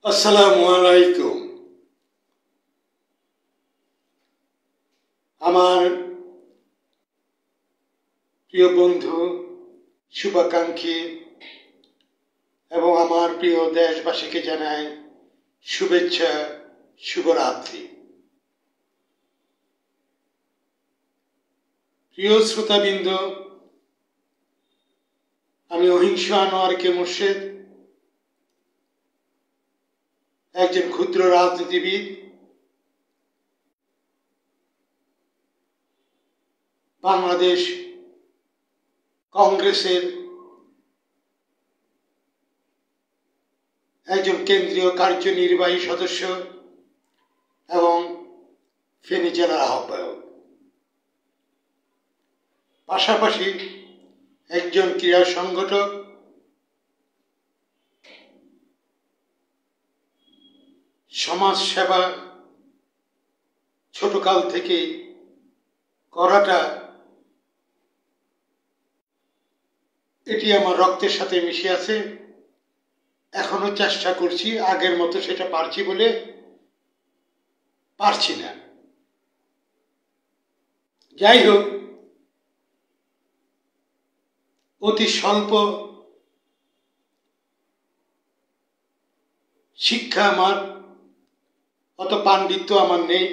আসসালামু আলাইকুম। আমার প্রিয় বন্ধু, শুভাকাঙ্ক্ষী এবং আমার প্রিয় দেশবাসীকে জানাই শুভেচ্ছা, শুভরাত্রি। প্রিয় শ্রোতাবৃন্দ, আমি অহিংস আনোয়ারকে মোর্শেদ, একজন ক্ষুদ্র রাজনীতিবিদ, বাংলাদেশ কংগ্রেসের একজন কেন্দ্রীয় কার্যনির্বাহী সদস্য এবং ফেনী জেলার আহ্বায়ক, পাশাপাশি একজন ক্রীড়া সংগঠক, সমাজ সেবা ছোটকাল থেকে করাটা এটি আমার রক্তের সাথে মিশে আছে। এখনো চেষ্টা করছি, আগের মতো সেটা পারছি বলে পারছি না। যাই হোক, অতি স্বল্প শিক্ষা আমার, অত পাণ্ডিত্য আমার নেই,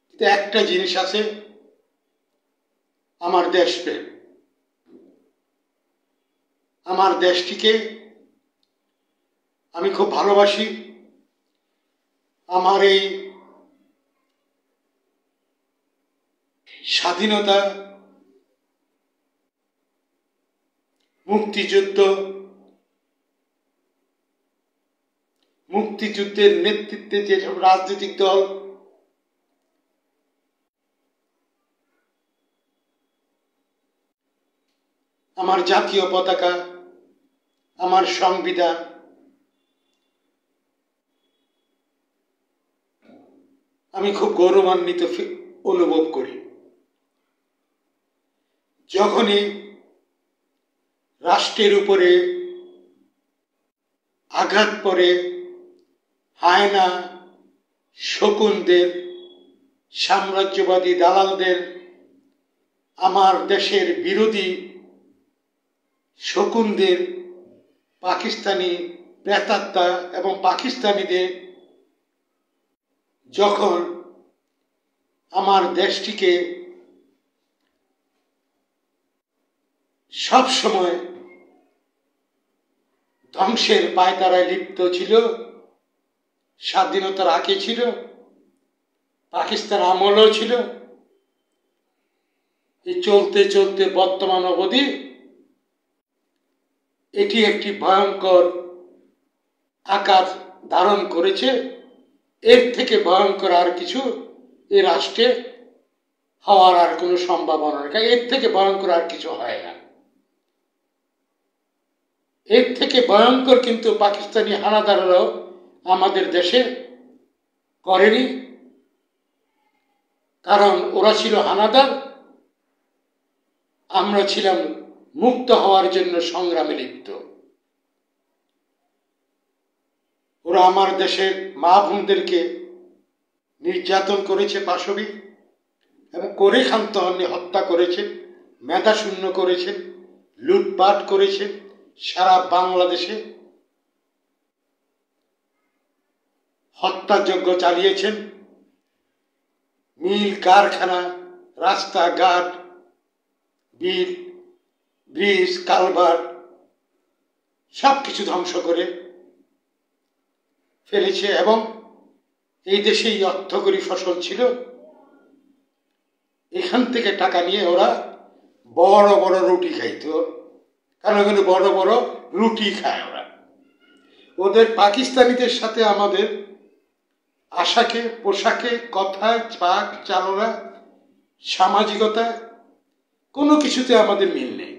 কিন্তু একটা জিনিস আছে, আমার দেশপ্রেম। আমার দেশটিকে আমি খুব ভালোবাসি। আমার এই স্বাধীনতা, মুক্তিযুদ্ধের নেতৃত্বে যেসব রাজনৈতিক দল আমার জাতীয় পতাকা, আমার সংবিধান, আমি খুব গৌরবান্বিত অনুভব করি। যখনই রাষ্ট্রের উপরে আঘাত পড়ে হায়না, শকুনদের, সাম্রাজ্যবাদী দালালদের, আমার দেশের বিরোধী শকুনদের, পাকিস্তানি প্রেতাত্মা এবং পাকিস্তানিদের যখন আমার দেশটিকে সব সময় ধ্বংসের পায়তারায় লিপ্ত ছিল, স্বাধীনতার আগে ছিল, পাকিস্তান আমলও ছিল, এই চলতে চলতে বর্তমান অবধি এটি একটি ভয়ঙ্কর আকার ধারণ করেছে। এর থেকে ভয়ঙ্কর আর কিছু এ রাষ্ট্রে হওয়ার আর কোনো সম্ভাবনা নেই। এর থেকে ভয়ঙ্কর আর কিছু হয় না। এর থেকে ভয়ঙ্কর কিন্তু পাকিস্তানি হানাদাররাও আমাদের দেশে করেনি, কারণ ওরা ছিল হানাদার, আমরা ছিলাম মুক্ত হওয়ার জন্য সংগ্রামে লিপ্ত। ওরা আমার দেশের মা বোনদেরকে নির্যাতন করেছে, পাশবিক এবং করে ক্ষান্ত হননি, হত্যা করেছেন, মেধা শূন্য করেছেন, লুটপাট করেছেন, সারা বাংলাদেশে হত্যাযজ্ঞ চালিয়েছেন। মিল, কারখানা, রাস্তাঘাট, বিল, ব্রিজ, কালভার্ট সব কিছু ধ্বংস করে ফেলেছে। এবং এই দেশেই অর্থকরী ফসল ছিল, এখান থেকে টাকা নিয়ে ওরা বড় বড় রুটি খাইত, কারণ ওখানে বড় বড় রুটি খায় ওরা। ওদের পাকিস্তানিদের সাথে আমাদের আশাকে, পোশাকে, কথায়, পাক চালনা, সামাজিকতা কোনো কিছুতে আমাদের মিল নেই,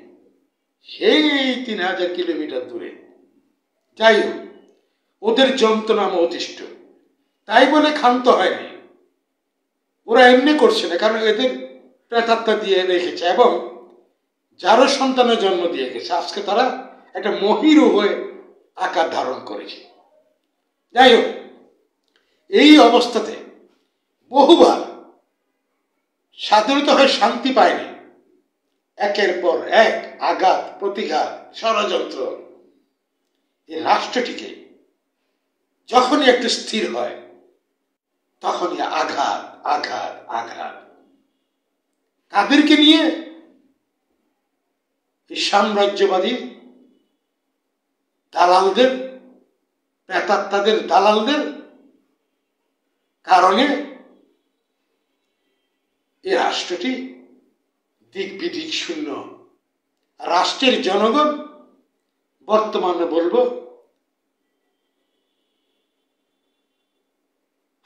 সেই 3000 কিলোমিটার দূরে। যাই হোক, ওদের যন্ত্রণা অতিষ্ঠ, তাই বলে ক্ষান্ত হয়নি। ওরা এমনি করছে না, কারণ এদের প্রেতাত্মা দিয়ে রেখেছে এবং যারও সন্তানের জন্ম দিয়ে গেছে, আজকে তারা একটা মহিরু হয়ে আকার ধারণ করেছে। যাই হোক, এই অবস্থাতে বহুবার স্বাধীনতা হয়ে শান্তি পায়নি, একের পর এক আঘাত প্রতিঘাত ষড়যন্ত্র এই রাষ্ট্রটিকে যখনই একটু স্থির হয় তখনই আঘাত আঘাত আঘাত। কাদেরকে নিয়ে? এই সাম্রাজ্যবাদী দালালদের, প্রেতাত্মাদের দালালদের কারণে এই রাষ্ট্রটি দিক বিদিক শূন্য। রাষ্ট্রের জনগণ বর্তমানে বলবো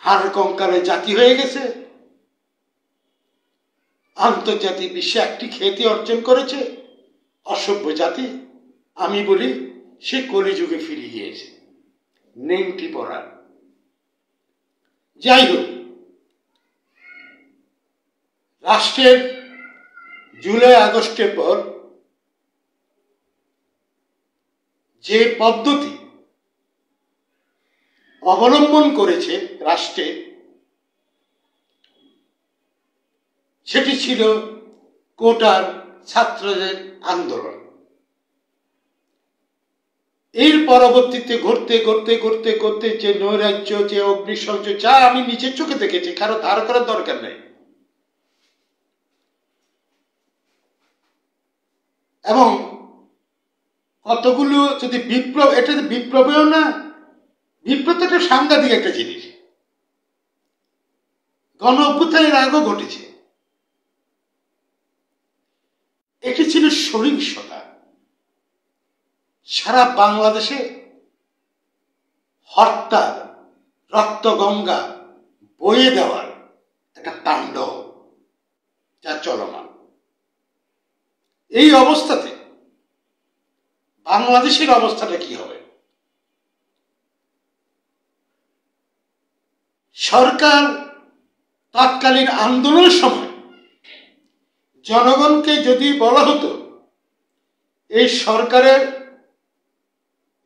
হাড় কঙ্কালে জাতি হয়ে গেছে, আন্তর্জাতিক বিশ্বে একটি খ্যাতি অর্জন করেছে, অসভ্য জাতি। আমি বলি সে কলিযুগে ফিরে গিয়েছে, নেংটি পড়া। যাই হোক, রাষ্ট্রের জুলাই আগস্টের পর যে পদ্ধতি অবলম্বন করেছে রাষ্ট্রে, সেটি ছিল কোটার ছাত্রদের আন্দোলন। এর পরবর্তীতে ঘটতে ঘটতে ঘটতে ঘটতে যে নৈরাজ্য, যে অগ্নিসংযোগ, যা আমি নিচের চোখে দেখেছি, কারো ধার করার দরকার নেই। এবং কতগুলো যদি বিপ্লব, এটা বিপ্লবেও না, বিপ্লব তো একটা সাংঘাতিক একটা জিনিস, গণ অভ্যুত্থানের আগেও ঘটেছে। এটি ছিল সহিংসতা, সারা বাংলাদেশে হত্যা, রক্ত গঙ্গা বয়ে দেওয়ার একটা তাণ্ডব যা চলমান। এই অবস্থাতে বাংলাদেশের অবস্থাটা কি হবে? সরকার তৎকালীন আন্দোলনের সময় জনগণকে যদি বলা হতো এই সরকারের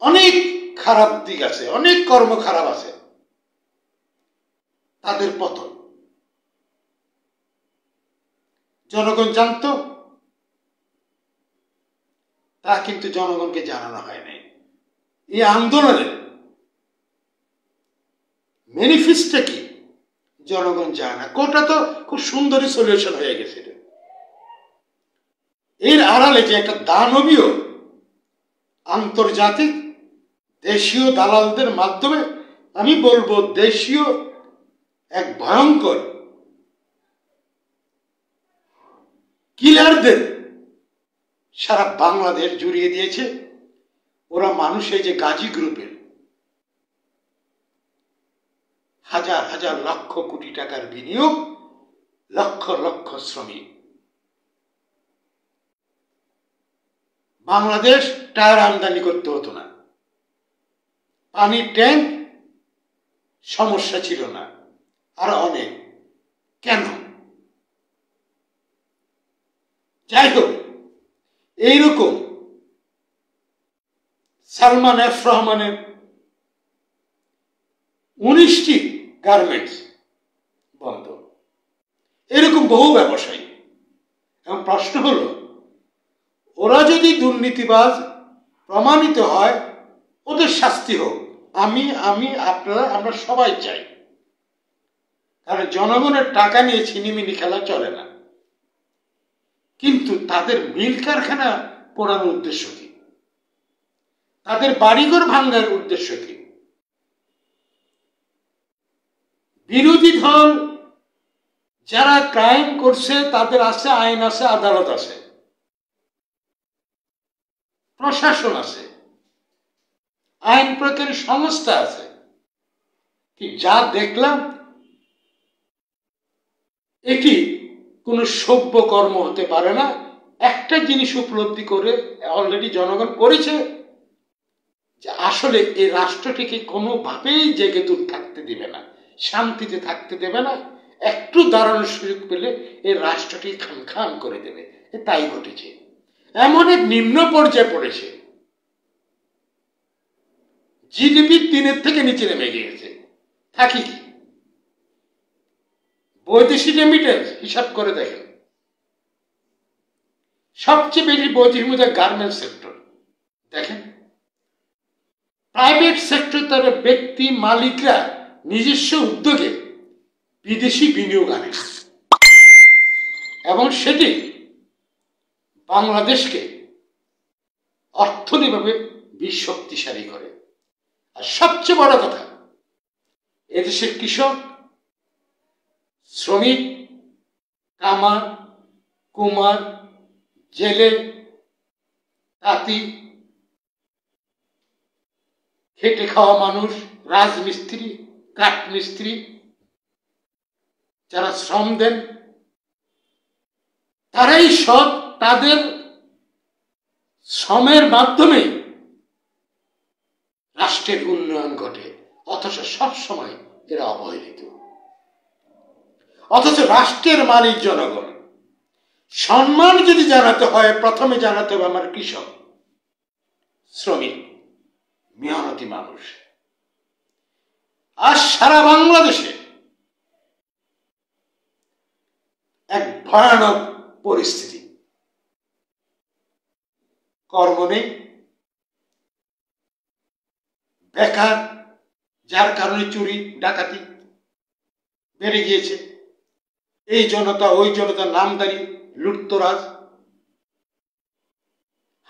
অনেক খারাপ দিক আছে, অনেক কর্ম খারাপ আছে, তাদের পতন জনগণ জানত, তা কিন্তু জনগণকে জানানো হয় নাই। এই আন্দোলনের ম্যানিফেস্টো কি জনগণ জানে না। কোটা তো খুব সুন্দরই সলিউশন হয়ে গেছে। এর আড়ালে যে একটা দানবীয় আন্তর্জাতিক দেশীয় দালালদের মাধ্যমে, আমি বলবো দেশীয় এক ভয়ঙ্কর কিলারদের সারা বাংলাদেশ জুড়িয়ে দিয়েছে। ওরা মানুষের যে গাজী গ্রুপের হাজার হাজার লক্ষ কোটি টাকার বিনিয়োগ, লক্ষ লক্ষ শ্রমিক। বাংলাদেশ টায়ার আমদানি করতে হতো না, পানির ট্যাঙ্ক সমস্যা ছিল না, আর অনেক। কেন? যাই হোক, এইরকম সালমান এফ রহমানের 19টি গার্মেন্টস বন্ধ, এরকম বহু ব্যবসায়ী। এবং প্রশ্ন হলো, ওরা যদি দুর্নীতিবাজ প্রমাণিত হয়, ওদের শাস্তি হোক। আপনারা, আমরা সবাই চাই, কারণ জনগণের টাকা নিয়ে ছিনিমিনি খেলা চলে না। কিন্তু তাদের মিল কারখানা পোড়ানোর উদ্দেশ্য কি? তাদের বাড়িঘর ভাঙার উদ্দেশ্য কি? বিরোধী দল যারা ক্রাইম করছে তাদের আছে আইন, আছে আদালত, আছে প্রশাসন, আছে আইন প্রয়োগকারী সংস্থা আছে। যা দেখলাম এটি কোনো সভ্য কর্ম হতে পারে না। একটা জিনিস উপলব্ধি করে অলরেডি জনগণ করেছে যে আসলে এই রাষ্ট্রটিকে কোনোভাবেই জেগে দূর থাকতে দিবে না, শান্তিতে থাকতে দেবে না। একটু দাঁড়ানোর সুযোগ পেলে এই রাষ্ট্রটি খান খান করে দেবে। তাই ঘটেছে। এমন এক নিম্ন পর্যায়ে পড়েছে জিডিপি 3-এর থেকে নিচে নেমে গিয়েছে। থাকি কি? বৈদেশিক রেমিটেন্স হিসাব করে দেখেন, সবচেয়ে বেশি বৈদেশিক মুদ্রা গার্মেন্টস সেক্টর। দেখেন, প্রাইভেট সেক্টর তার ব্যক্তি মালিকরা নিজস্ব উদ্যোগে বিদেশি বিনিয়োগ আনে এবং সেটি বাংলাদেশকে অর্থনৈতিকভাবে শক্তিশালী করে। আর সবচেয়ে বড় কথা, এদেশের কৃষক, শ্রমিক, কামার, কুমার, জেলে, তাঁতি, খেটে খাওয়া মানুষ, রাজমিস্ত্রি, কাঠমিস্ত্রি, যারা শ্রম দেন, তারাই সব তাদের শ্রমের মাধ্যমে রাষ্ট্রের উন্নয়ন ঘটে। অথচ সব সময় এরা অবহেলিত। অথচ রাষ্ট্রের মালিক জনগণ। সম্মান যদি জানাতে হয়, প্রথমে জানাতে হবে আমার কৃষক, শ্রমিক, মেহনতি মানুষ। আর সারা বাংলাদেশে এক ভয়ানক পরিস্থিতি, কর্ম নেই, বেকার, যার কারণে চুরি ডাকাতি বেড়ে গিয়েছে। এই জনতা ওই জনতা নামদারি লুটতরাজ,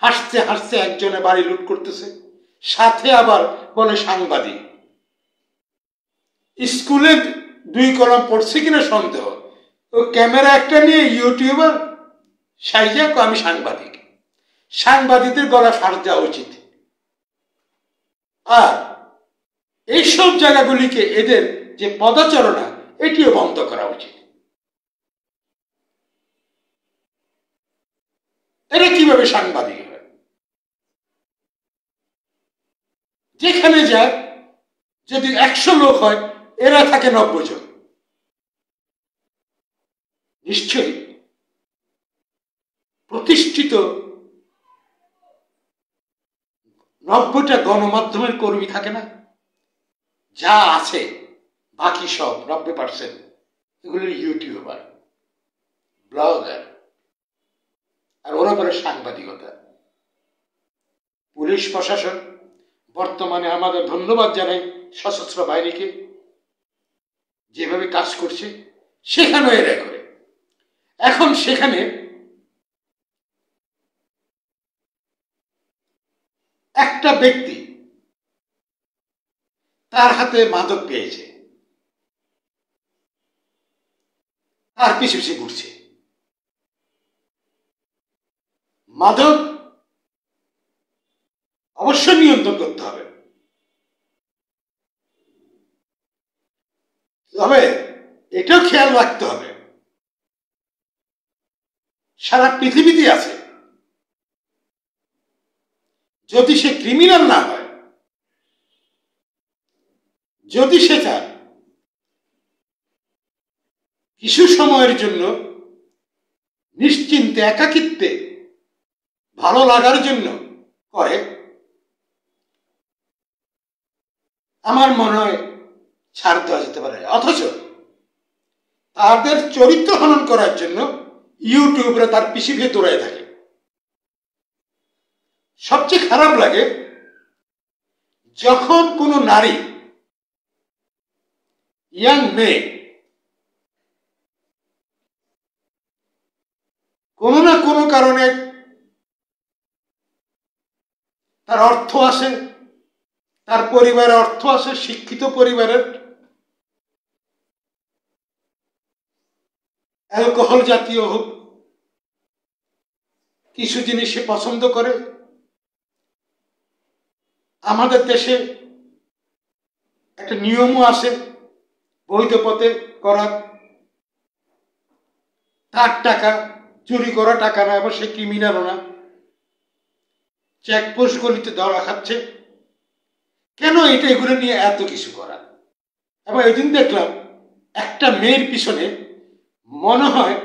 হাসতে হাসতে একজনের বাড়ি লুট করতেছে, সাথে আবার বলে সাংবাদিক। স্কুলে 2 কলম পড়ছে কিনা সন্দেহ, ও ক্যামেরা একটা নিয়ে ইউটিউবার সাইজা আমি সাংবাদিক। সাংবাদিকদের গলা ফাট দেওয়া উচিত। আর এইসব জায়গাগুলিকে, এদের যে পদচারণা, এটিও বন্ধ করা উচিত। এরা কিভাবে সাংবাদিক হয়? যেখানে যায়, যদি 100 লোক হয়, এরা থাকে 90 জন। নিশ্চয়ই প্রতিষ্ঠিত 90টা গণমাধ্যমের কর্মী থাকে না? যা আছে বাকি সব 90% এগুলো ইউটিউবার, ব্লগার, আর ওরা বলে সাংবাদিকতা। পুলিশ প্রশাসন বর্তমানে আমাদের ধন্যবাদ জানাই সশস্ত্র বাহিনীকে, যেভাবে কাজ করছে, সেখানেও এরা করে। এখন সেখানে একটা ব্যক্তি তার হাতে মাদক পেয়েছে, তার পিছু পিছু ঘুরছে। মাদক অবশ্যই নিয়ন্ত্রণ করতে হবে, তবে এটাও খেয়াল রাখতে হবে, সারা পৃথিবীতে আছে, যদি সে ক্রিমিনাল না হয়, যদি সেটা কিছু সময়ের জন্য নিশ্চিন্তে, একাকিত্বে, ভালো লাগার জন্য করে, আমার মনে হয় ছাড় দেওয়া যেতে পারে। অথচ তাদের চরিত্র হনন করার জন্য ইউটিউবরা তার পিছিয়ে দৌড়ায় থাকে। সবচেয়ে খারাপ লাগে যখন কোনো নারী, ইয়াং মেয়ে, কোনো না কোনো কারণে তার অর্থ আসে, তার পরিবারের অর্থ আসে, শিক্ষিত পরিবারের, অ্যালকোহল জাতীয় হোক, কিছু জিনিস সে পছন্দ করে। আমাদের দেশে একটা নিয়মও আছে বৈধ পথে করার, তার টাকা চুরি করা টাকা না, এবার সে ক্রিমিনালও না, চেকপোস্ট গলিতে ধরা খাচ্ছে। কেন এটা, এগুলো নিয়ে এত কিছু করা? এবার এদিন দেখলাম একটা মেয়ের পিছনে মনে হয়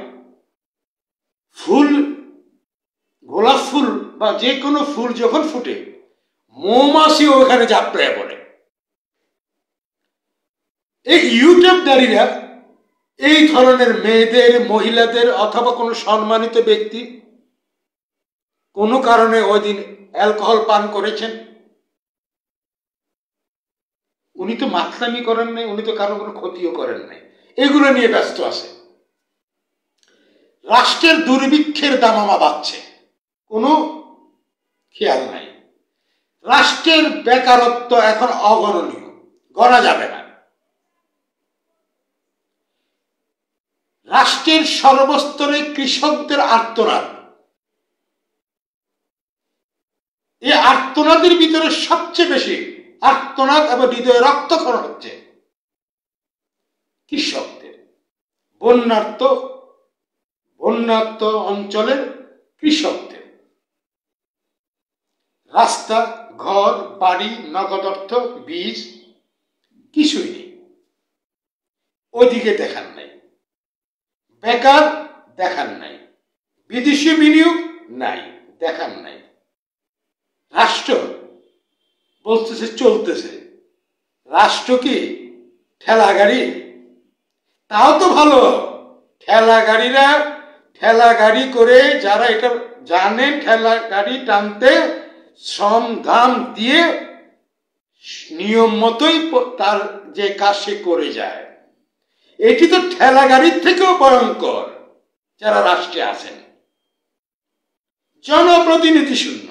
ফুল, গোলাপ ফুল বা যে কোনো ফুল যখন ফুটে, মৌমাছি ওখানে ঝাপটায় পড়ে। এই ইউটিউবদারীরা এই ধরনের মেয়েদের, মহিলাদের অথবা কোনো সম্মানিত ব্যক্তি কোনো কারণে ওই দিন অ্যালকোহল পান করেছেন, উনি তো মাতলামি করেন নাই, উনি তো কারো কোনো ক্ষতিও করেন নাই, এগুলো নিয়ে ব্যস্ত আছে। রাষ্ট্রের দুর্ভিক্ষের দামামা বাড়ছে, কোনো খেয়াল নাই। রাষ্ট্রের বেকারত্ব এখন অগণনীয়, গণা যাবে না। রাষ্ট্রের সর্বস্তরে কৃষকদের আর্তনাদ, এই আর্তনাদের ভিতরে সবচেয়ে বেশি আর্তনাদ এবং হৃদয়ে রক্তক্ষরণ হচ্ছে কৃষকদের। বন্যার্ত অঞ্চলের কৃষকদের। রাস্তা, ঘর, বাড়ি, নগদ অর্থ, বীজ কিছুই নেই, ওইদিকে দেখান নাই। বেকার দেখান নাই, বিদেশি বিনিয়োগ নাই, দেখান নাই। রাষ্ট্র বলতেছে চলতেছে, রাষ্ট্র কি ঠেলা গাড়ি? তাও তো ভালো, ঠেলা গাড়ি করে যারা এটা জানে ঠেলা গাড়ি টানতে, শ্রম দাম দিয়ে নিয়ম মতোই তার যে কাজ সে করে যায়। এটি তো ঠেলা গাড়ির থেকেও ভয়ঙ্কর যারা রাষ্ট্রে আছেন। জনপ্রতিনিধি শূন্য,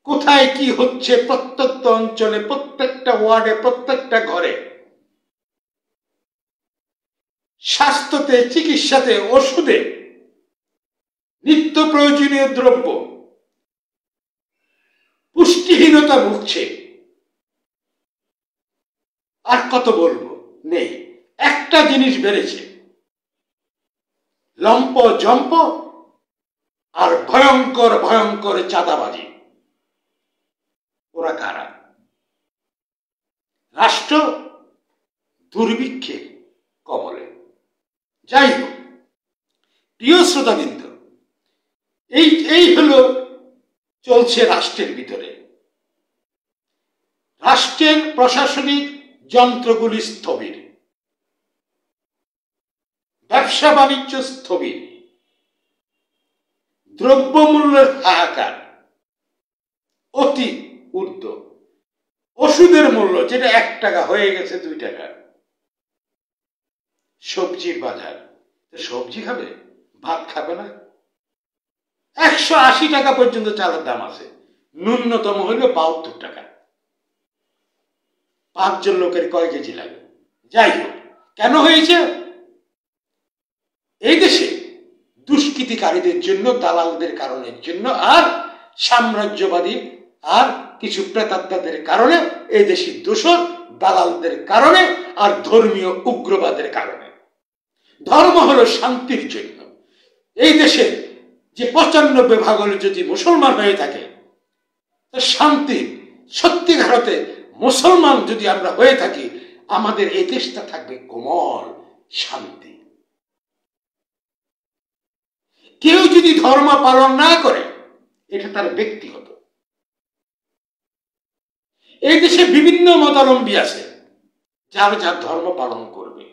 কোথায় কি হচ্ছে প্রত্যেকটা অঞ্চলে, প্রত্যেকটা ওয়ার্ডে, প্রত্যেকটা ঘরে, স্বাস্থ্যতে, চিকিৎসাতে, ওষুধে, নিত্য প্রয়োজনীয় দ্রব্য, পুষ্টিহীনতা ভুগছে। আর কত বলবো, নেই। একটা জিনিস বেড়েছে, লম্প জম্প আর ভয়ঙ্কর ভয়ঙ্কর চাঁদাবাজি। ওরা কারা? রাষ্ট্র দুর্ভিক্ষে কবলে। যাই হোক, প্রিয় শ্রোতাবৃন্দ, এই হলো চলছে রাষ্ট্রের ভিতরে। রাষ্ট্রের প্রশাসনিক যন্ত্রগুলি স্থবির, ব্যবসা বাণিজ্য স্থবির, দ্রব্যমূল্যের হাহাকার অতি ঊর্ধ্ব, ওষুধের মূল্য যেটা 1 টাকা হয়ে গেছে 2 টাকা, সবজির বাজার, সবজি খাবে, ভাত খাবে না। 180 টাকা পর্যন্ত চালের দাম আছে, ন্যূনতম হইল 72 টাকা। 5 জন লোকের কয় কেজি লাগে? যাই হোক, কেন হয়েছে? এই দেশে দুষ্কৃতিকারীদের জন্য, দালালদের কারণের জন্য, আর সাম্রাজ্যবাদী আর কিছু প্রেতাত্মাদের কারণে, এই দেশে দোষর দালালদের কারণে, আর ধর্মীয় উগ্রবাদের কারণে। ধর্ম হলো শান্তির জন্য। এই দেশে যে 95 হলে যদি মুসলমান হয়ে থাকে, তো শান্তি, সত্যিকার অর্থে মুসলমান যদি আমরা হয়ে থাকি, আমাদের এই দেশটা থাকবে কোমল শান্তি। কেউ যদি ধর্ম পালন না করে, এটা তার ব্যক্তিগত। এই দেশে বিভিন্ন মতাবলম্বী আছে, যার যার ধর্ম পালন করবে,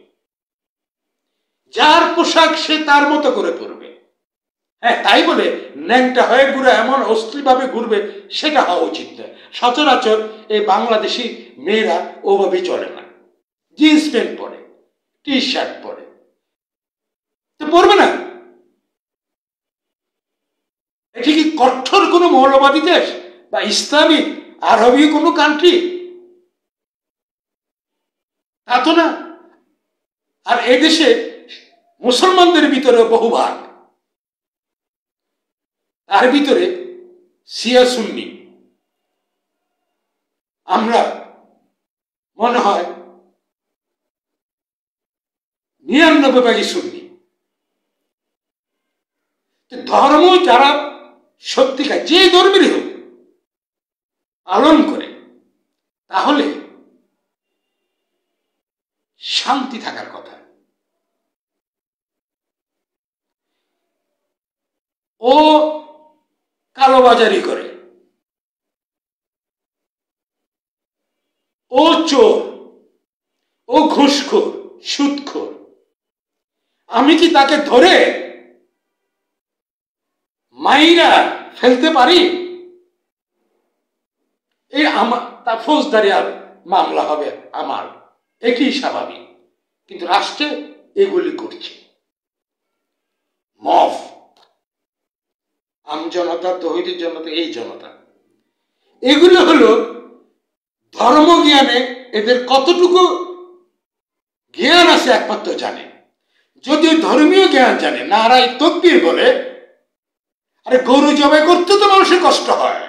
যার পোশাক সে তার মতো করে পরবে। হ্যাঁ, তাই বলে ন্যাংটা হয়ে ঘুরে, এমন অশ্লীল ভাবে ঘুরবে, সেটা হওয়া উচিত নয়। সচরাচর এই বাংলাদেশি মেয়েরা ওভাবে চলে না, জিন্স প্যান্ট পরে, টি শার্ট পরে, তো পরবে না। এটি কি কঠোর কোনো মৌলবাদী দেশ বা ইসলামী আরবি কোনো কান্ট্রি? তা তো না। আর এদেশে মুসলমানদের ভিতরে বহুভাগ, তার ভিতরে শিয়া সুন্নি। আমরা মনে হয় 99 সুন্নি। ধর্ম যারা সত্যিকার, যে ধর্মেরই হোক, পালন করে, তাহলে শান্তি থাকার কথা। ও কালোবাজারি করে, ও ও চোর, ও ঘুষখোর, সুদখোর, আমি কি তাকে ধরে মাইরা ফেলতে পারি? এই আমার তা ফৌজদারি মামলা হবে আমার, এটি স্বাভাবিক। কিন্তু রাষ্ট্রে এগুলি করছে মফ, আমজনতা, তৌহিদি জনতা, এই জনতা। এগুলো হলো ধর্মজ্ঞানে এদের কতটুকু জ্ঞান আছে একমাত্র জানে। যদি ধর্মীয় জ্ঞান জানে, নারাই তকবীর বলে, আরে গরু জবাই করতে তো মানুষের কষ্ট হয়,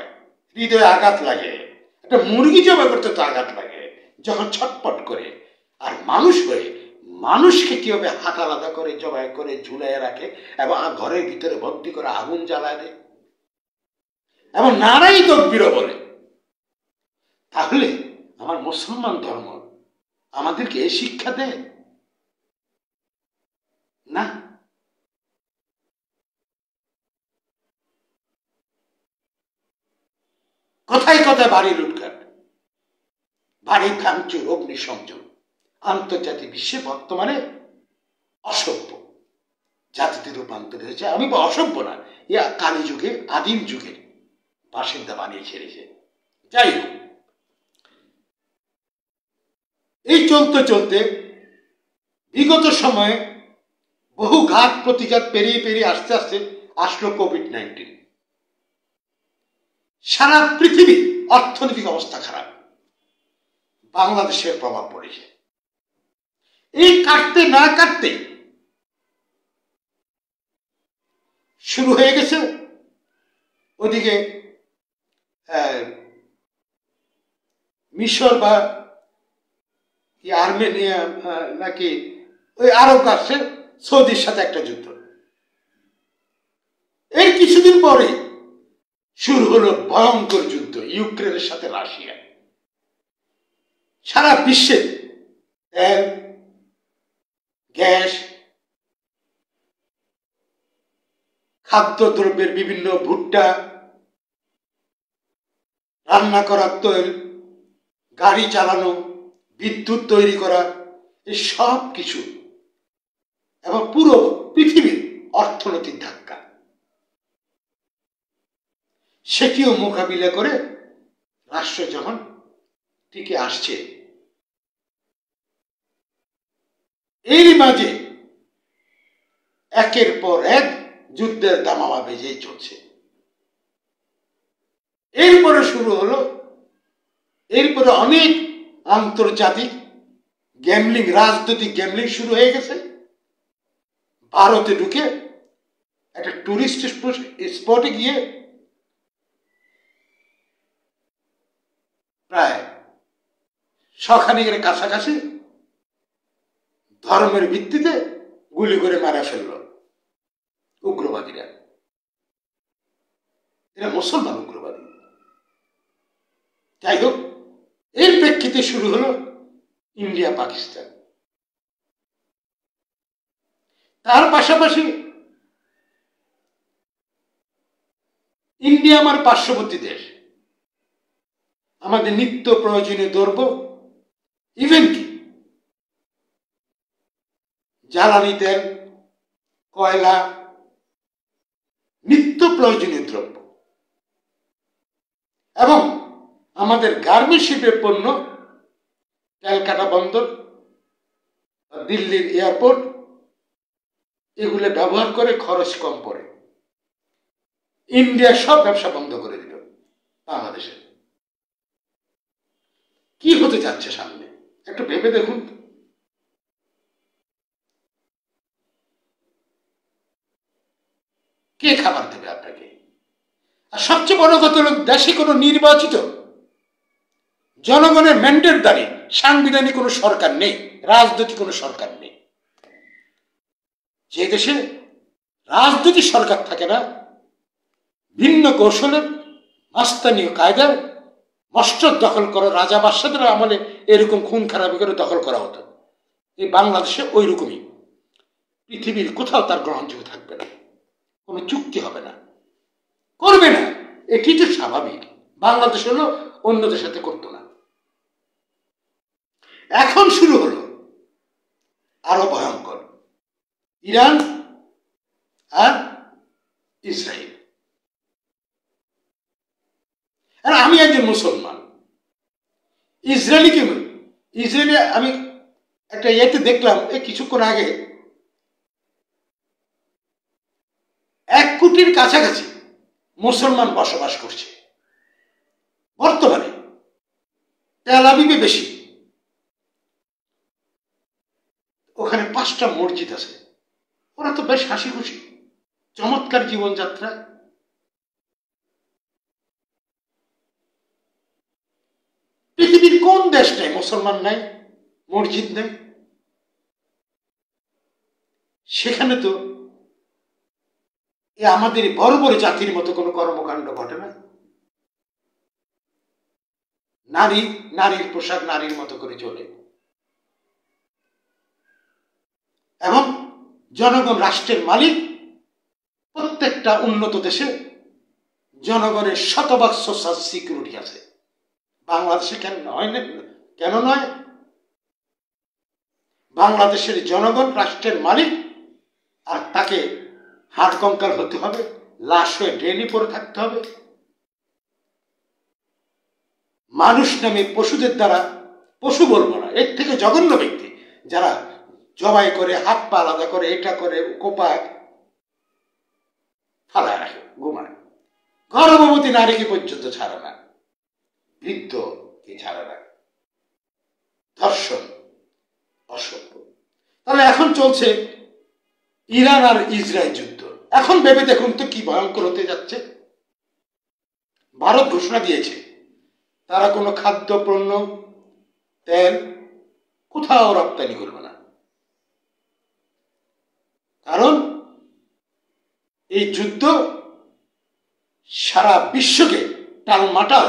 হৃদয়ে আঘাত লাগে। একটা মুরগি জবাই করতে তো আঘাত লাগে যখন ছটপট করে। আর মানুষ হয়ে মানুষকে কিভাবে হাত আলাদা করে জবাই করে ঝুলাই রাখে এবং ঘরের ভিতরে ভর্তি করে আগুন জ্বালায় দেয় এবং নারাই তকবীর বলে, তাহলে আমার মুসলমান ধর্ম আমাদেরকে এই শিক্ষা দেয় না। কথায় কথায় বাড়ি লুটঘাট, বাড়ি ভাঙচুর, অগ্নিসংযোগ, আন্তর্জাতিক বিশ্বে বর্তমানে অসভ্য জাতিতে রূপান্তর হয়েছে। আমি অসভ্য না, ইয়া কালী যুগে, আদিম যুগের বাসিন্দা বানিয়ে ছেড়েছে। যাই হোক, এই চলতে চলতে বিগত সময়ে বহু ঘাত প্রতিঘাত পেরিয়ে পেরিয়ে আস্তে আস্তে আসলো কোভিড-19। সারা পৃথিবী অর্থনৈতিক অবস্থা খারাপ, বাংলাদেশের প্রভাব পড়েছে। এই কাটতে না কাটতে শুরু হয়ে গেছে ওদিকে মিশর বা আর্মেনিয়া নাকি ওই আরব রাষ্ট্রে সৌদির সাথে একটা যুদ্ধ। এর কিছুদিন পরে শুরু হলো ভয়ঙ্কর যুদ্ধ ইউক্রেনের সাথে রাশিয়া। সারা বিশ্বে তেল, গ্যাস, খাদ্যদ্রব্যের বিভিন্ন ভুট্টা, রান্না করার তৈল, গাড়ি চালানো, বিদ্যুৎ তৈরি করা, এই সব কিছু এবং পুরো পৃথিবীর অর্থনৈতিক ধাক্কা, সেটিও মোকাবিলা করে রাষ্ট্র যখন টিকে আসছে, এর মাঝে একের পর এক যুদ্ধের দামামা বেজেই চলছে। এরপরে শুরু হলো, এরপরে অনেক আন্তর্জাতিক গ্যামলিং, রাজনৈতিক গ্যামলিং শুরু হয়ে গেছে। ভারতে ঢুকে একটা টুরিস্ট স্পটে গিয়ে প্রায় শখানেকের কাছাকাছি ধর্মের ভিত্তিতে গুলি করে মারা ফেলল উগ্রবাদীরা। এরা মুসলমান উগ্রবাদী। যাই হোক, এর প্রেক্ষিতে শুরু হলো ইন্ডিয়া পাকিস্তান। তার পাশাপাশি ইন্ডিয়া আমার পার্শ্ববর্তী দেশ, আমাদের নিত্য প্রয়োজনীয় দ্রব্য, ইভেন কি জ্বালানি তেল, কয়লা, নিত্য প্রয়োজনীয় দ্রব্য এবং আমাদের গার্মেন্টস শিল্পের পণ্য ক্যালকাটা বন্দর, দিল্লির এয়ারপোর্ট, এগুলো ব্যবহার করে খরচ কম পড়ে। ইন্ডিয়া সব ব্যবসা বন্ধ করে দিল। বাংলাদেশে কি হতে যাচ্ছে সামনে একটু ভেবে দেখুন। কে খাবার দেবে আপনাকে? আর সবচেয়ে বড় কথা হল, দেশে কোনো নির্বাচিত জনগণের ম্যান্ডেট দ্বারা সাংবিধানিক কোনো সরকার নেই, রাজনৈতিক কোনো সরকার নেই। যে দেশে রাজনৈতিক সরকার থাকে না, ভিন্ন কৌশলের মাস্তানীয় কায়দার মসনদ দখল করা, রাজা বাদশাদের আমলে এরকম খুন খারাপি করে দখল করা হতো। এই বাংলাদেশে ওই রকমই, পৃথিবীর কোথাও তার গ্রহণযোগ্য থাকবে না, কোনো চুক্তি হবে না, করবে না। এটি তো স্বাভাবিক। বাংলাদেশ হলো অন্যদের সাথে করতো না। এখন শুরু হলো আরো ভয়ঙ্কর, ইরান আর ইসরায়েল। আর আমি একজন মুসলমান, ইসরায়েলি আমি একটা ইয়েতে দেখলাম এই কিছুক্ষণ আগে 1 কোটির কাছাকাছি মুসলমান বসবাস করছে বর্তমানে, তেল আবিবে বেশি। ওখানে 5টা মসজিদ আছে, ওরা তো বেশ হাসি খুশি, চমৎকার জীবনযাত্রা। পৃথিবীর কোন দেশ নেই মুসলমান নাই, মসজিদ নেই? সেখানে তো আমাদের বড় বড় জাতির মতো কোনো কর্মকাণ্ড ঘটে না। নারীর পোশাক নারীর মতো করে চলে, এবং জনগণ রাষ্ট্রের মালিক। প্রত্যেকটা উন্নত দেশে জনগণের শতভাগ সোশ্যাল সিকিউরিটি আছে, বাংলাদেশে কেন নয়? বাংলাদেশের জনগণ রাষ্ট্রের মালিক, আর তাকে হাড় কঙ্কাল হতে হবে, লাশ হয়ে ডেলি পরে থাকতে হবে। মানুষ নামে পশুদের দ্বারা, পশু বলবো না, এর থেকে জঘন্য ব্যক্তি যারা জবাই করে, হাত পা আলাদা করে, এটা করে, কোপায়, ফালায় রাখে, ঘুমায়, গর্ভবতী নারীকে পর্যন্ত ছাড়ে না, বৃদ্ধকে ছাড়ে না, ধর্ষণ, অসভ্য। তাহলে এখন চলছে ইরান আর ইসরায়েল যুদ্ধ। এখন ভেবে দেখুন তো কি ভয়ঙ্কর হতে যাচ্ছে। ভারত ঘোষণা দিয়েছে তারা কোনো খাদ্য পণ্য, তেল কোথাও রপ্তানি করবে না, কারণ এই যুদ্ধ সারা বিশ্বকে টালমাটাল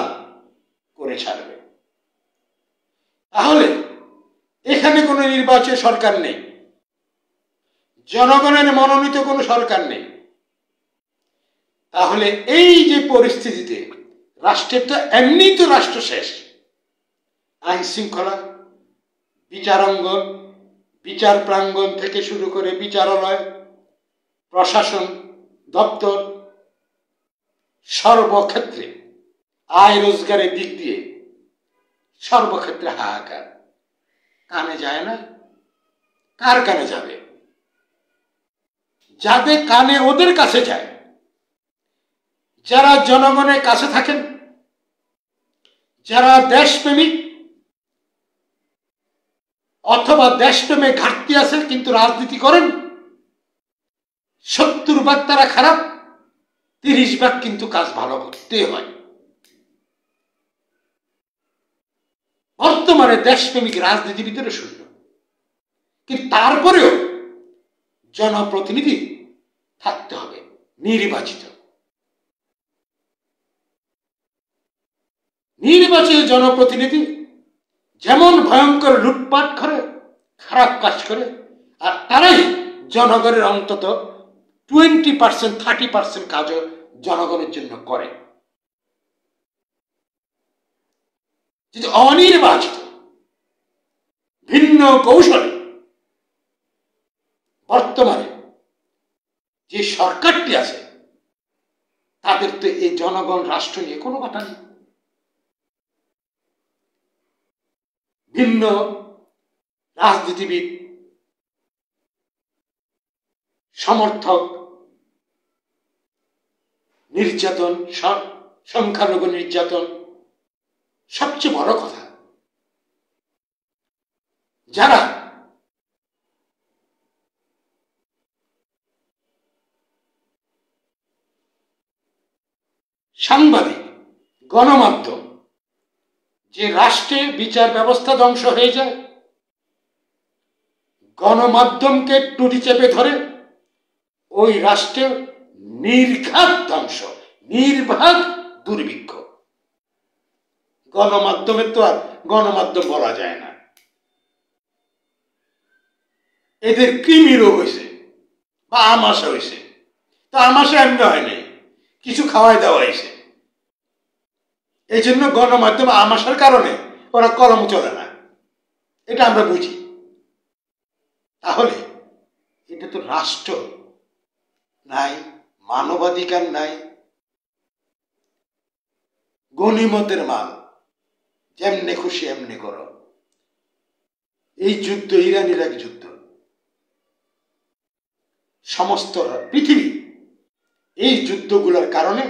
করে ছাড়বে। তাহলে এখানে কোনো নির্বাচিত সরকার নেই, জনগণের মনোনীত কোনো সরকার নেই। তাহলে এই যে পরিস্থিতিতে রাষ্ট্রের তো এমনি তো রাষ্ট্র শেষ, আইন শৃঙ্খলা, বিচারাঙ্গন, বিচার প্রাঙ্গণ থেকে শুরু করে বিচারালয়, প্রশাসন দপ্তর, সর্বক্ষেত্রে আয় রোজগারের দিক দিয়ে সর্বক্ষেত্রে হাহাকার। কানে যায় না? কার কানে যাবে? যাদের কানে ওদের কাছে যায়, যারা জনগণের কাছে থাকেন, যারা দেশপ্রেমিক অথবা দেশপ্রেমে ঘাটতি আছে কিন্তু রাজনীতি করেন, 70 ভাগ তারা খারাপ, 30 ভাগ কিন্তু কাজ ভালো করতে হয়। বর্তমানে দেশপ্রেমিক রাজনীতিবিদের শূন্য, কিন্তু তারপরেও জনপ্রতিনিধি থাকতে হবে, নির্বাচিত জনপ্রতিনিধি যেমন ভয়ঙ্কর লুটপাট করে, খারাপ কাজ করে, আর তারাই জনগণের অন্তত 20% 30% কাজও জনগণের জন্য করে। যদি অনির্বাচিত ভিন্ন কৌশলে বর্তমানে যে সরকারটি আছে, তাদের তো এই জনগণ রাষ্ট্র নিয়ে কোনো কথা নেই। ভিন্ন রাজনীতিবিদ, সমর্থক, নির্যাতন, সংখ্যালঘু নির্যাতন, সবচেয়ে বড় কথা যারা সাংবাদিক, গণমাধ্যম, যে রাষ্ট্রে বিচার ব্যবস্থা ধ্বংস হয়ে যায়, গণমাধ্যমকে টুটি চেপে ধরে, ওই রাষ্ট্রের নির্ঘাত ধ্বংস, নির্বাক দুর্ভিক্ষ। গণমাধ্যমের তো আর গণমাধ্যম বলা যায় না, এদের কৃমি রোগ হয়েছে বা আমাশা হয়েছে। তো আমাশা এমনি হয় নাই, কিছু খাওয়াই দেওয়া হয়েছে। এই জন্য গণমাধ্যম আমাশার কারণে ওরা কলম চলে না, এটা আমরা বুঝি। তাহলে এটা তো রাষ্ট্র নাই, মানবাধিকার নাই, গনিমতের মাল, যেমনে খুশি এমনি করো। এই যুদ্ধ ইরান ইরাক যুদ্ধ, সমস্ত পৃথিবী এই যুদ্ধগুলোর কারণে,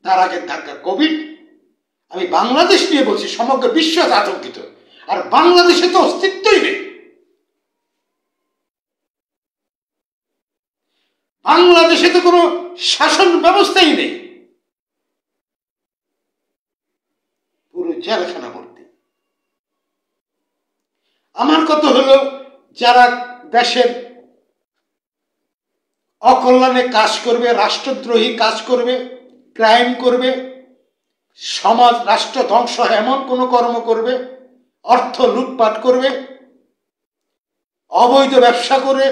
তার আগের ধাক্কা কোভিড। আমি বাংলাদেশ নিয়ে বলছি, সমগ্র বিশ্ব আতঙ্কিত, আর বাংলাদেশে তো অস্তিত্বই নেই। বাংলাদেশে তো কোনো শাসন ব্যবস্থাই নেই, পুরো জেলখানা ভর্তি। আমার কথা হলো, যারা দেশের অকল্যাণে কাজ করবে, রাষ্ট্রদ্রোহী কাজ করবে, ক্রাইম করবে, সমাজ রাষ্ট্র ধ্বংস এমন কোনো কর্ম করবে, অর্থ লুটপাট করবে, অবৈধ ব্যবসা করে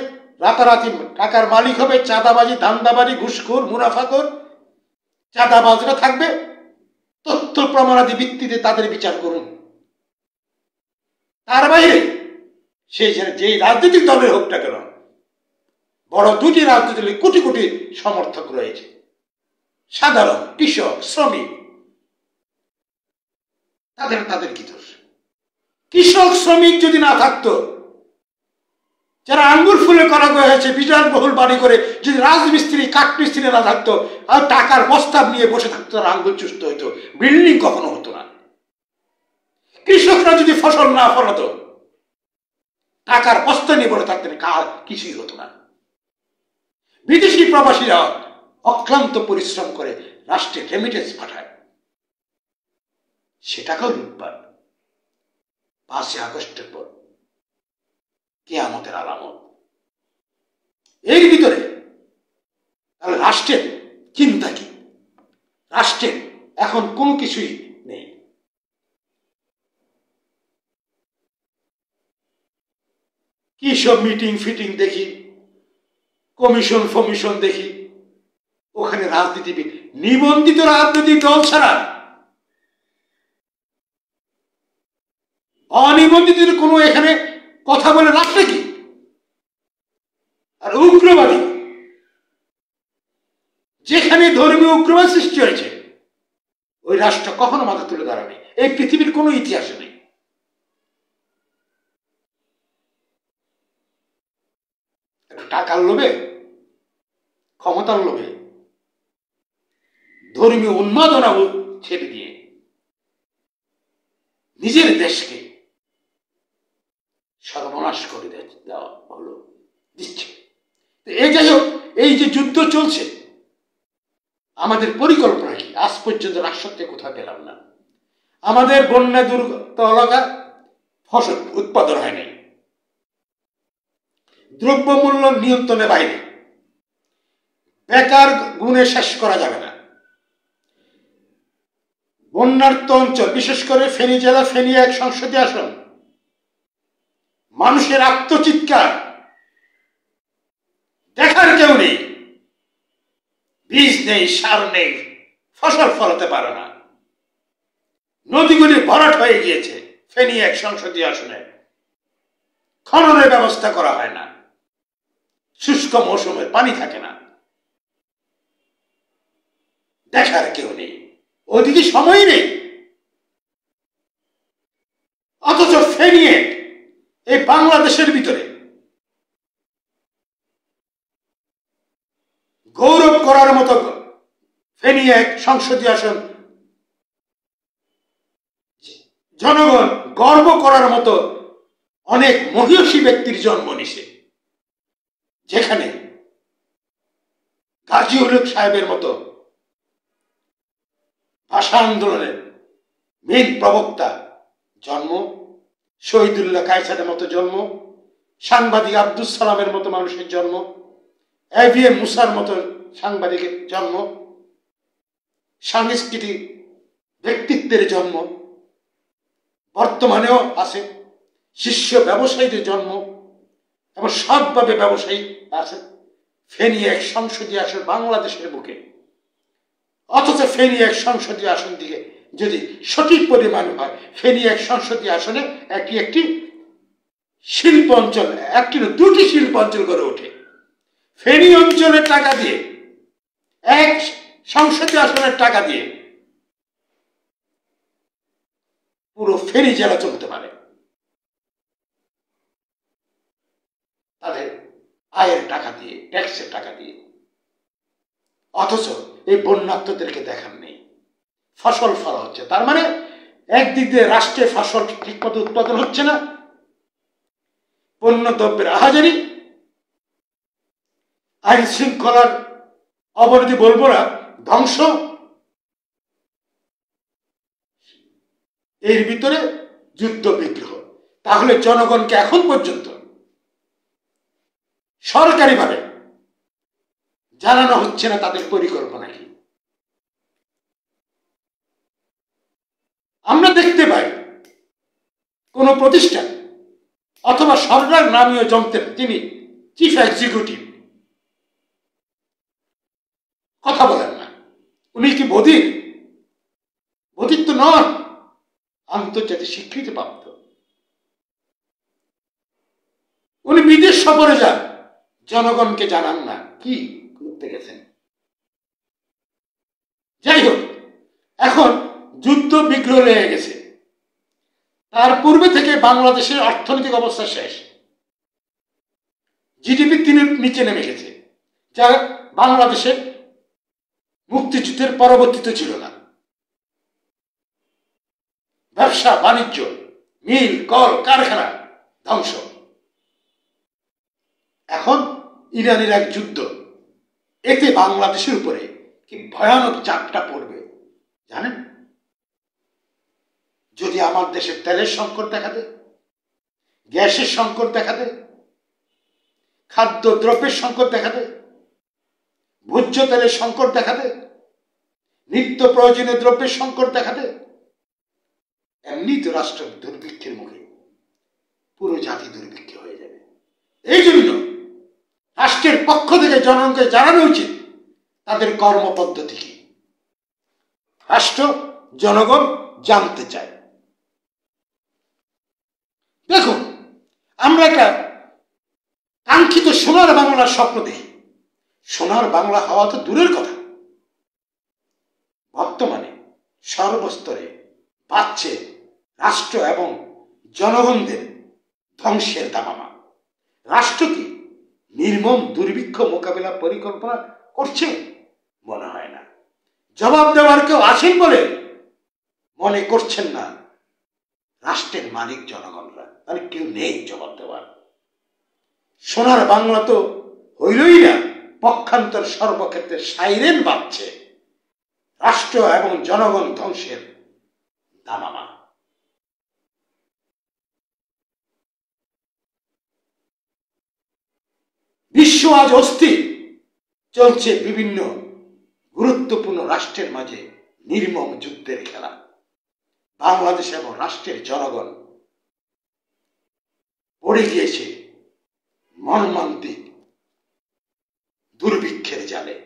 রাতারাতি টাকার মালিক হবে, চাঁদাবাজি, ধান্দাবাজি, ঘুষখোর, মুনাফাখোর, চাঁদাবাজরা থাকবে, তথ্য প্রমাণাদি ভিত্তিতে তাদের বিচার করুন। তার বাইরে সেই যেই রাজনৈতিক দলের হোক না কেন, বড় দুটি রাজনৈতিক দলের কোটি কোটি সমর্থক রয়েছে, সাধারণ কৃষক, শ্রমিক, তাদের কি দোষ? কৃষক শ্রমিক যদি না থাকতো, যারা আঙ্গুর ফুলে করা হয়েছে বিলাসবহুল বাড়ি করে, যদি রাজমিস্ত্রি, কাঠমিস্ত্রি না থাকতো, আর টাকার প্রস্তাব নিয়ে বসে থাকতো, তারা আঙ্গুর চুষ্ট হইতো, বিল্ডিং কখনো হতো না। কৃষকরা যদি ফসল না ফলাতো, টাকার বস্তা নিয়ে বসে থাকতেন, কার কিছুই হতো না। বিদেশি প্রবাসীরা অক্লান্ত পরিশ্রম করে রাষ্ট্রে রেমিটেন্স পাঠায়, সেটাকেও লুটপাট। 5 আগস্টের পর কিয়ামতের আলামত। এর ভিতরে তাহলে রাষ্ট্রের চিন্তা কি? রাষ্ট্রের এখন কোনো কিছুই নেই। কি সব মিটিং ফিটিং দেখি, কমিশন ফমিশন দেখি, ওখানে রাজনীতিবিদ, নিবন্ধিত রাজনৈতিক দল ছাড়া অনিবন্ধিত কোনো এখানে কথা বলে রাখবে কি? আর উগ্রবাদী, যেখানে ধর্মীয় উগ্রবাদ সৃষ্টি হয়েছে, ওই রাষ্ট্র কখনো মাথা তুলে দাঁড়াবে, এই পৃথিবীর কোনো ইতিহাসে নেই। টাকার লোভে, ক্ষমতার লোভে, ধর্মীয় উন্মাদনা ছেড়ে দিয়ে নিজের দেশকে সর্বনাশ করে দেওয়া হলো, দিচ্ছে। এই যাই হোক, এই যে যুদ্ধ চলছে, আমাদের পরিকল্পনা কি? আজ পর্যন্ত রাষ্ট্রতে কোথাও পেলাম না। আমাদের বন্যা দুর্গত এলাকা ফসল উৎপাদন হয় নাই, দ্রব্যমূল্য নিয়ন্ত্রণের বাইরে, বেকার গুণে শেষ করা যাবে না। বন্যার্ত অঞ্চল, বিশেষ করে ফেনী জেলা, ফেনী 1 সংসদীয় আসন, মানুষের আত্মচিৎকার দেখার কেউ নেই, বীজ নেই, সার নেই, ফসল ফলাতে পারে না, নদীগুলি ভরাট হয়ে গিয়েছে। ফেনী 1 সংসদীয় আসনে খননের ব্যবস্থা করা হয় না, শুষ্ক মৌসুমে পানি থাকে না, দেখার কেউ নেই, ওদিকে সময় নেই। অথচ ফেনী এই বাংলাদেশের ভিতরে গৌরব করার মতো, ফেনী 1 সংসদীয় আসন জনগণ গর্ব করার মতো অনেক মহিয়সী ব্যক্তির জন্ম নিছে, যেখানে গাজী হলুক সাহেবের মতো ভাষা আন্দোলনের মেন প্রবক্তা জন্ম, শহীদুল্লাহ কায়সারের মতো জন্ম, সাংবাদিক আব্দুল সালামের মতো মানুষের জন্ম, AVM মুসার মতো সাংবাদিকের জন্ম, সাংস্কৃতিক ব্যক্তিত্বের জন্ম বর্তমানেও আছে, শীর্ষ ব্যবসায়ীদের জন্ম, এবং সবভাবে ব্যবসায়ী আছে। ফেনী 1 সংসদীয় আসন বাংলাদেশের বুকে। অথচ ফেনী 1 সংসদীয় আসন দিকে যদি সঠিক পরিমাণ হয়, ফেনী 1 সংসদীয় আসনে একটি শিল্প অঞ্চল, একটি না দুটি শিল্প অঞ্চল গড়ে ওঠে। ফেনী অঞ্চলের টাকা দিয়ে, এক সংসদীয় আসনের টাকা দিয়ে পুরো ফেনী জেলা চলতে পারে, তাদের আয়ের টাকা দিয়ে, ট্যাক্সের টাকা দিয়ে। অথচ এই বন্যার্থদেরকে দেখান নেই। ফসল ফলা হচ্ছে, তার মানে একদিক দিয়ে রাষ্ট্রে ফসল ঠিকমতো উৎপাদন হচ্ছে না, পণ্য দ্রব্যের আহাজারি, আইন শৃঙ্খলার অবনতি বলবো না, ধ্বংস, এর ভিতরে যুদ্ধ বিগ্রহ। তাহলে জনগণকে এখন পর্যন্ত সরকারিভাবে জানানো হচ্ছে না তাদের পরিকল্পনা কি। আমরা দেখতে পাই কোন প্রতিষ্ঠান অথবা সরকার নামীয় যন্ত্রের তিনি চিফ এক্সিকিউটিভ কথা বলেন না। উনি কি বধির? বধির তো নন, আন্তর্জাতিক স্বীকৃতি প্রাপ্ত। উনি বিদেশ সফরে যান, জনগণকে জানান না কি করতে গেছেন। যাই হোক, এখন যুদ্ধ বিগ্রহ লেগে গেছে। তার পূর্বে থেকে বাংলাদেশের অর্থনৈতিক অবস্থা শেষ, জিডিপি 3-এর নিচে নেমে গেছে, যা বাংলাদেশের মুক্তিযুদ্ধের পরবর্তীতে ছিল না। ব্যবসা বাণিজ্য, মিল কল কারখানা ধ্বংস। এখন ইরানের এক যুদ্ধ, এতে বাংলাদেশের উপরে কি ভয়ানক চাপটা পড়বে জানেন? যদি আমার দেশে তেলের সংকট দেখা দেয়, গ্যাসের সংকট দেখা দেয়, খাদ্য দ্রব্যের সংকট দেখা দেয়, ভোজ্য তেলের সংকট দেখা দেয়, নিত্য প্রয়োজনীয় দ্রব্যের সংকট দেখা দেয়, এমনি তো রাষ্ট্র দুর্ভিক্ষের মুখে, পুরো জাতি দুর্ভিক্ষে হয়ে যাবে। এই জন্য রাষ্ট্রের পক্ষ থেকে জনগণকে জানানো উচিত তাদের কর্মপদ্ধতি কি। রাষ্ট্র জনগণ জানতে চায়। দেখুন, আমরা একটা কাঙ্ক্ষিত সোনার বাংলার স্বপ্ন দেখি। সোনার বাংলা হওয়া তো দূরের কথা, বর্তমানে সর্বস্তরে পাচ্ছে রাষ্ট্র এবং জনগণদের ধ্বংসের দামামা। রাষ্ট্র কি নির্মম দুর্ভিক্ষ মোকাবেলা পরিকল্পনা করছে? মনে হয় না। জবাব দেওয়ার কেউ আছেন বলে মনে করছেন না রাষ্ট্রের মালিক জনগণরা, মানে কেউ নেই জবাব দেওয়ার। সোনার বাংলা তো হইলই না, পক্ষান্তর সর্বক্ষেত্রে সাইরেন বাজছে রাষ্ট্র এবং জনগণ ধ্বংসের দামামা। বিশ্ব আজ অস্থির, চলছে বিভিন্ন গুরুত্বপূর্ণ রাষ্ট্রের মাঝে নির্মম যুদ্ধের খেলা। বাংলাদেশ এবং রাষ্ট্রের জনগণ পড়ে গিয়েছে মর্মান্তিক দুর্ভিক্ষের জালে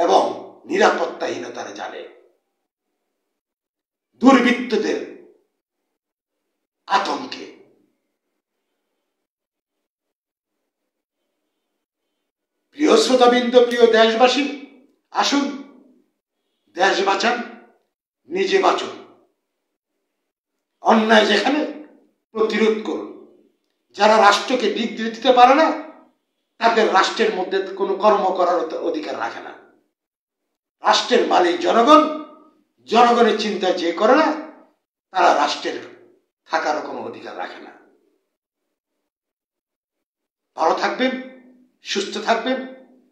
এবং নিরাপত্তাহীনতার জালে, দুর্বৃত্তদের আতঙ্কে। প্রিয় শ্রোতাবৃন্দ, প্রিয় দেশবাসী, আসুন দেশ বাঁচান, নিজে বাঁচুন। অন্যায় যেখানে প্রতিরোধ করুন। যারা রাষ্ট্রকে দিক দিতে পারে না, তাদের রাষ্ট্রের মধ্যে কোনো কর্ম করার অধিকার রাখে না। রাষ্ট্রের মালিক জনগণ, জনগণের চিন্তা যে করে না, তারা রাষ্ট্রের থাকারও কোনো অধিকার রাখে না। ভালো থাকবেন, সুস্থ থাকবেন।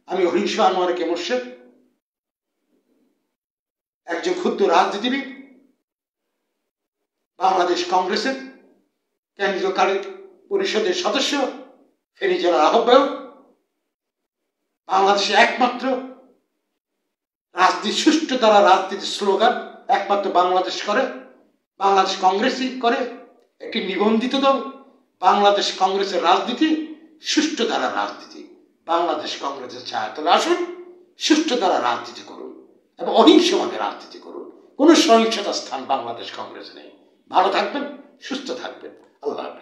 আমি অহিংস আনোয়ার কে মোর্শেদ, একজন ক্ষুদ্র রাজনীতিবিদ, বাংলাদেশ কংগ্রেসের কেন্দ্রীয় পরিষদের সদস্য, ফেনী জেলার আহ্বায়ক, বাংলাদেশে একমাত্র রাজনীতি সুষ্ঠু দ্বারা রাজনীতির স্লোগান একমাত্র বাংলাদেশ করে, বাংলাদেশ কংগ্রেসই করে, একটি নিবন্ধিত দল। বাংলাদেশ কংগ্রেসের রাজনীতি সুষ্ঠু দ্বারা রাজনীতি। বাংলাদেশ কংগ্রেসের ছায়াতলে আসুন, সুষ্ঠু দ্বারা রাজনীতি করুন এবং অহিংসভাবে রাজনীতি করুন। কোনো সহিংসতার স্থান বাংলাদেশ কংগ্রেস নেই। ভালো থাকবেন, সুস্থ থাকবেন। আল্লাহ হাফেজ।